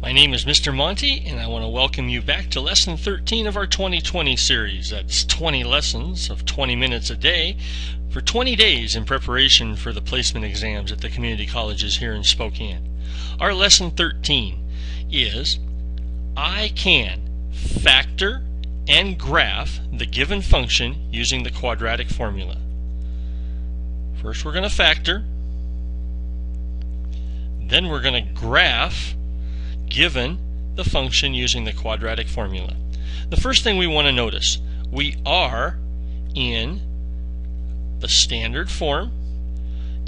My name is Mr. Monty, and I want to welcome you back to Lesson 13 of our 2020 series. That's 20 lessons of 20 minutes a day for 20 days in preparation for the placement exams at the community colleges here in Spokane. Our Lesson 13 is I can factor and graph the given function using the quadratic formula. First we're going to factor, then we're going to graph given the function using the quadratic formula. The first thing we want to notice, we are in the standard form,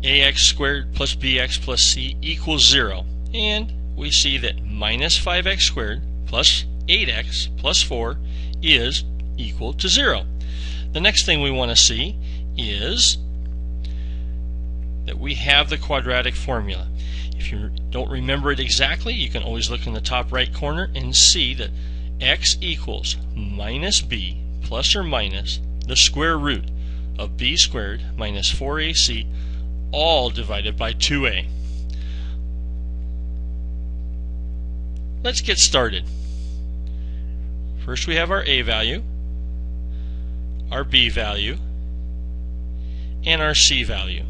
ax squared plus bx plus c equals 0, and we see that minus 5x squared plus 8x plus 4 is equal to 0. The next thing we want to see is that we have the quadratic formula. If you don't remember it exactly, you can always look in the top right corner and see that x equals minus b plus or minus the square root of b squared minus 4ac, all divided by 2a. Let's get started. First we have our a value, our b value, and our c value.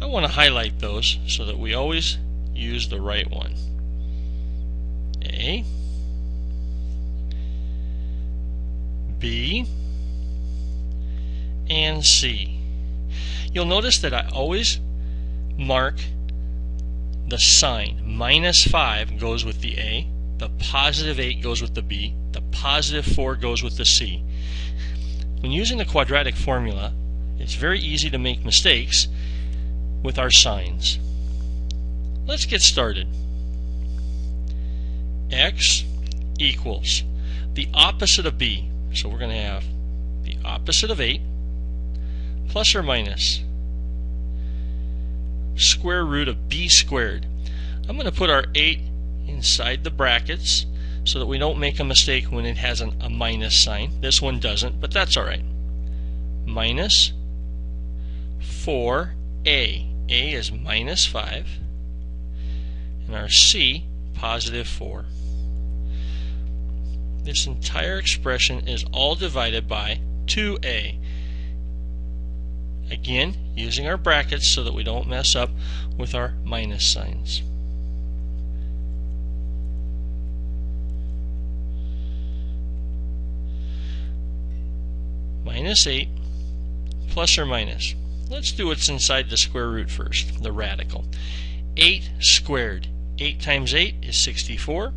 I want to highlight those so that we always use the right one. A, B, and C. You'll notice that I always mark the sign. Minus 5 goes with the A, the positive 8 goes with the B, the positive 4 goes with the C. When using the quadratic formula, it's very easy to make mistakes with our signs. Let's get started. X equals the opposite of b, so we're going to have the opposite of 8 plus or minus square root of b squared. I'm going to put our 8 inside the brackets so that we don't make a mistake when it has a minus sign. This one doesn't, but that's alright. Minus 4a. A is minus 5, and our C, positive 4. This entire expression is all divided by 2a. Again, using our brackets so that we don't mess up with our minus signs. Minus 8 plus or minus. Let's do what's inside the square root first, the radical. 8 squared. 8 times 8 is 64.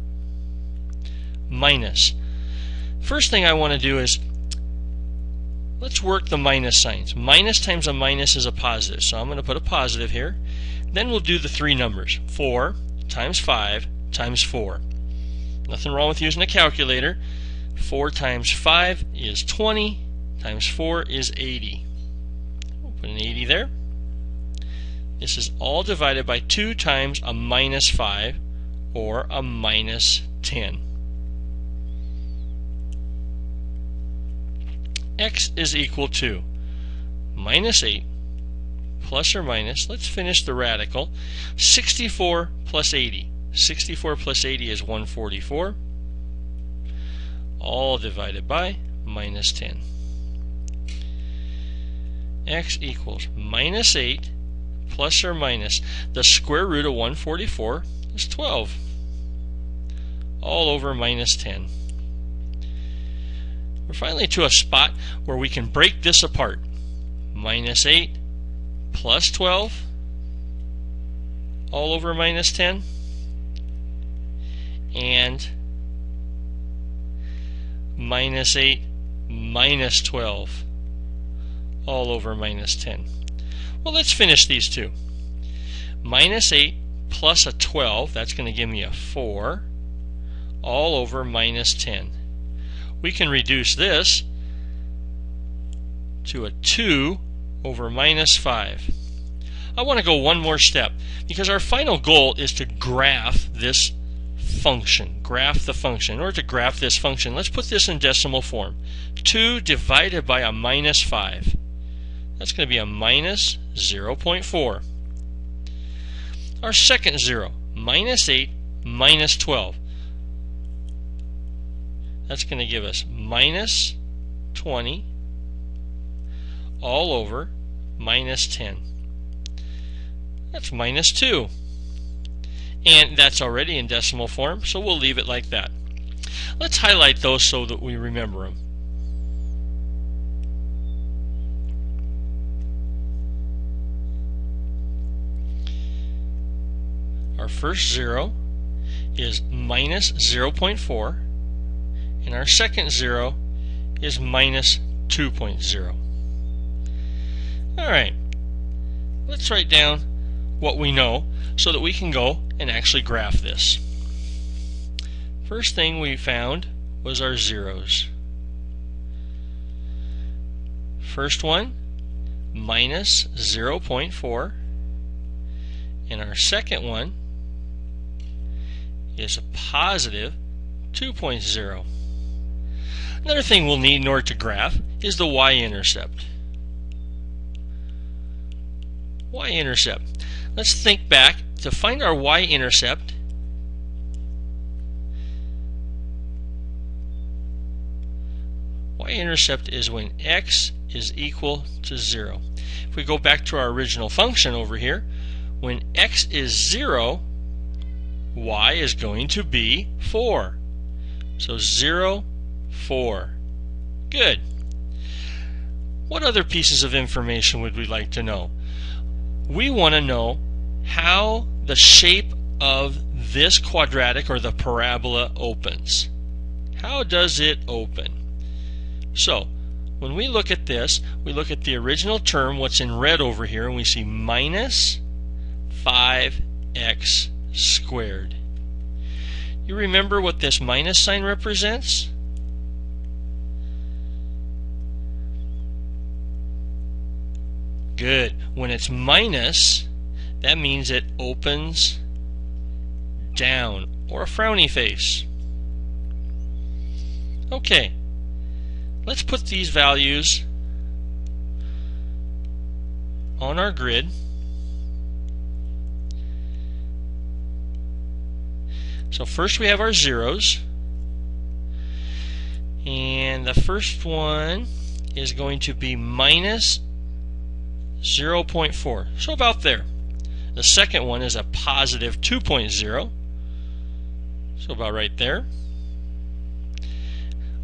Minus. First thing I want to do is, let's work the minus signs. Minus times a minus is a positive, so I'm going to put a positive here. Then we'll do the three numbers. 4 times 5 times 4. Nothing wrong with using a calculator. 4 times 5 is 20, times 4 is 80. Put an 80 there. This is all divided by 2 times a minus 5, or a minus 10. X is equal to minus 8 plus or minus, let's finish the radical, 64 plus 80. 64 plus 80 is 144, all divided by minus 10. X equals minus 8 plus or minus the square root of 144 is 12, all over minus 10. We're finally to a spot where we can break this apart. Minus 8 plus 12, all over minus 10, and minus 8 minus 12, all over minus 10. Well, let's finish these two. Minus 8 plus a 12, that's going to give me a 4, all over minus 10. We can reduce this to a 2 over minus 5. I want to go one more step because our final goal is to graph this function. Graph the function. In order to graph this function, let's put this in decimal form. 2 divided by a minus 5. That's going to be a minus 0.4. Our second zero, minus 8 minus 12. That's going to give us minus 20 all over minus 10. That's minus 2. And that's already in decimal form, so we'll leave it like that. Let's highlight those so that we remember them. Our first 0 is minus 0.4, and our second 0 is minus 2.0. Alright, let's write down what we know so that we can go and actually graph this. First thing we found was our zeros. First one, minus 0.4, and our second one is a positive 2.0. Another thing we'll need in order to graph is the Y-intercept. Y-intercept. Let's think back. To find our Y-intercept, Y-intercept is when x is equal to 0. If we go back to our original function over here, when x is 0, y is going to be 4. So 0, 4. Good. What other pieces of information would we like to know? We want to know how the shape of this quadratic or the parabola opens. How does it open? So, when we look at this, we look at the original term, what's in red over here, and we see minus 5x squared. You remember what this minus sign represents? Good. When it's minus, that means it opens down, or a frowny face. Okay, let's put these values on our grid. So first we have our zeros, and the first one is going to be minus 0.4, so about there. The second one is a positive 2.0, so about right there.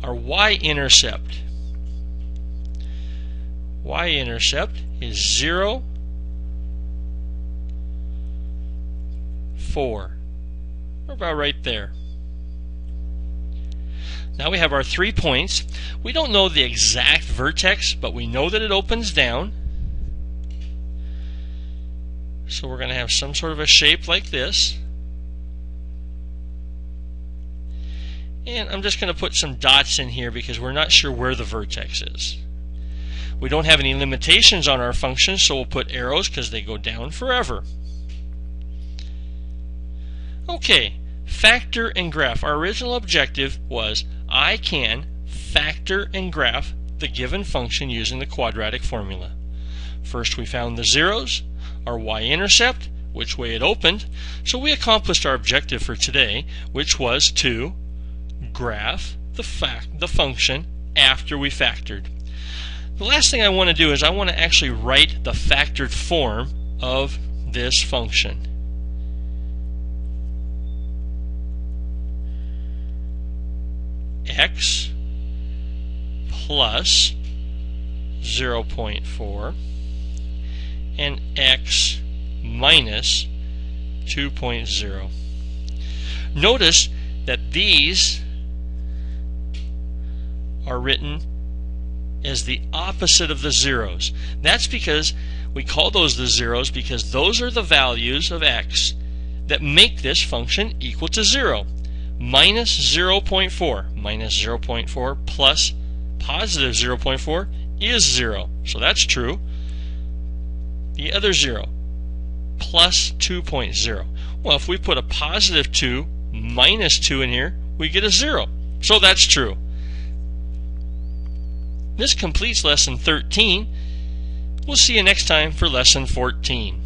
Our Y-intercept. Y-intercept is 0, 4. We're about right there. Now we have our 3 points. We don't know the exact vertex, but we know that it opens down. So we're going to have some sort of a shape like this. And I'm just going to put some dots in here because we're not sure where the vertex is. We don't have any limitations on our function, so we'll put arrows because they go down forever. Okay, factor and graph. Our original objective was I can factor and graph the given function using the quadratic formula. First we found the zeros, our Y-intercept, which way it opened, so we accomplished our objective for today, which was to graph the function after we factored. The last thing I want to do is I want to actually write the factored form of this function. X plus 0.4 and x minus 2.0. Notice that these are written as the opposite of the zeros. That's because we call those the zeros because those are the values of x that make this function equal to 0. Minus 0.4. Minus 0.4 plus positive 0.4 is 0. So that's true. The other 0 plus 2.0. Well, if we put a positive 2 minus 2 in here, we get a 0. So that's true. This completes lesson 13. We'll see you next time for lesson 14.